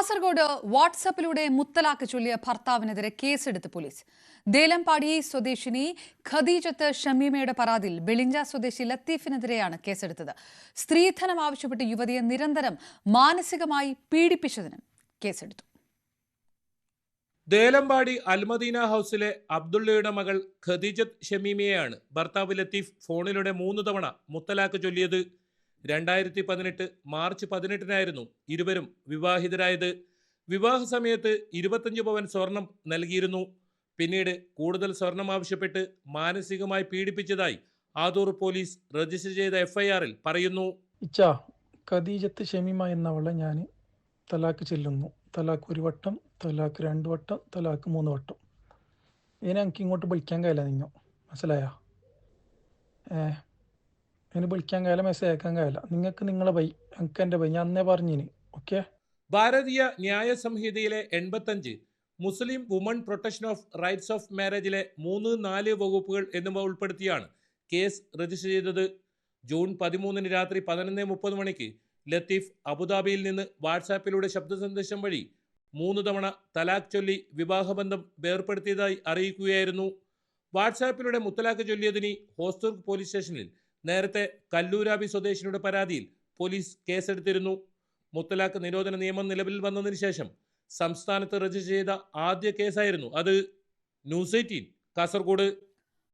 കാസർഗോഡ് വാട്സാപ്പിലൂടെ മുത്തലാഖ് ചൊല്ലിയ ഭർത്താവിനെതിരെ കേസെടുത്ത് പോലീസ്. ദേലമ്പാടി സ്വദേശിനി ഖദീജത്ത് ഷമീമയുടെ പരാതിയിൽ വെളിഞ്ച സ്വദേശി ലത്തീഫിനെതിരെയാണ് കേസെടുത്തത്. സ്ത്രീധനം ആവശ്യപ്പെട്ട് യുവതിയെ നിരന്തരം മാനസികമായി പീഡിപ്പിച്ചതിനും കേസെടുത്തു. ദേലമ്പാടി അൽമദീന ഹൌസിലെ അബ്ദുള്ളയുടെ മകൾ ഖദീജത്ത് ഷമീമയെയാണ് ഭർത്താവ് ലത്തീഫ് ഫോണിലൂടെ 3 തവണ മുത്തലാഖ് ചൊല്ലിയത്. 2018 മാർച്ച് 18-നായിരുന്നു ഇരുവരും വിവാഹിതരായത്. വിവാഹ സമയത്ത് 25 പവൻ സ്വർണം നൽകിയിരുന്നു. പിന്നീട് കൂടുതൽ സ്വർണം ആവശ്യപ്പെട്ട് മാനസികമായി പീഡിപ്പിച്ചതായി ആദൂർ പോലീസ് രജിസ്റ്റർ ചെയ്ത FIR-ൽ പറയുന്നു. ഖദീജത്ത് ഷമീമ എന്നവളെ ഞാൻ തലാക്ക് ചെല്ലുന്നു. തലാക്ക് 1 വട്ടം, തലാക്ക് 2 വട്ടം, തലാക്ക് 3 വട്ടം. ഇതിനെ എനിക്ക് ഇങ്ങോട്ട് വിളിക്കാൻ കഴിയില്ല. നിങ്ങൾ മനസ്സിലായ? അതിന് വിളിക്കാൻ കഴിയില്ല, മെസ്സേജ് അയക്കാൻ കഴിയില്ല. നിങ്ങൾക്ക് നിങ്ങളെ ബൈ, എനിക്ക് എൻ്റെ ബൈ. ഞാൻ അന്നേ പറഞ്ഞിന്. ഓക്കെ. ഭാരതീയ ന്യായ സംഹിതയിലെ 85 Muslim woman protection of rights of മാരേജിലെ 3, 4 വകുപ്പുകൾ എന്നിവ ഉൾപ്പെടുത്തിയാണ് കേസ് രജിസ്റ്റർ ചെയ്തത്. ജൂൺ 13 രാത്രി 11:30 മണിക്ക് ലത്തീഫ് അബുദാബിയിൽ നിന്ന് വാട്സാപ്പിലൂടെ ശബ്ദ സന്ദേശം വഴി 3 തവണ തലാഖ് ചൊല്ലി വിവാഹബന്ധം വേർപ്പെടുത്തിയതായി അറിയിക്കുകയായിരുന്നു. വാട്സാപ്പിലൂടെ മുത്തലാഖ് ചൊല്ലിയതിന് ഹോസ്ദുർഗ് പോലീസ് സ്റ്റേഷനിൽ നേരത്തെ കല്ലൂരാബി സ്വദേശിനിയുടെ പരാതിയിൽ പോലീസ് കേസെടുത്തിരുന്നു. മുത്തലാഖ് നിരോധന നിയമം നിലവിൽ വന്നതിന് ശേഷം സംസ്ഥാനത്ത് രജിസ്റ്റർ ചെയ്ത ആദ്യ കേസായിരുന്നു അത്. ന്യൂസ് 18 കാസർഗോഡ്.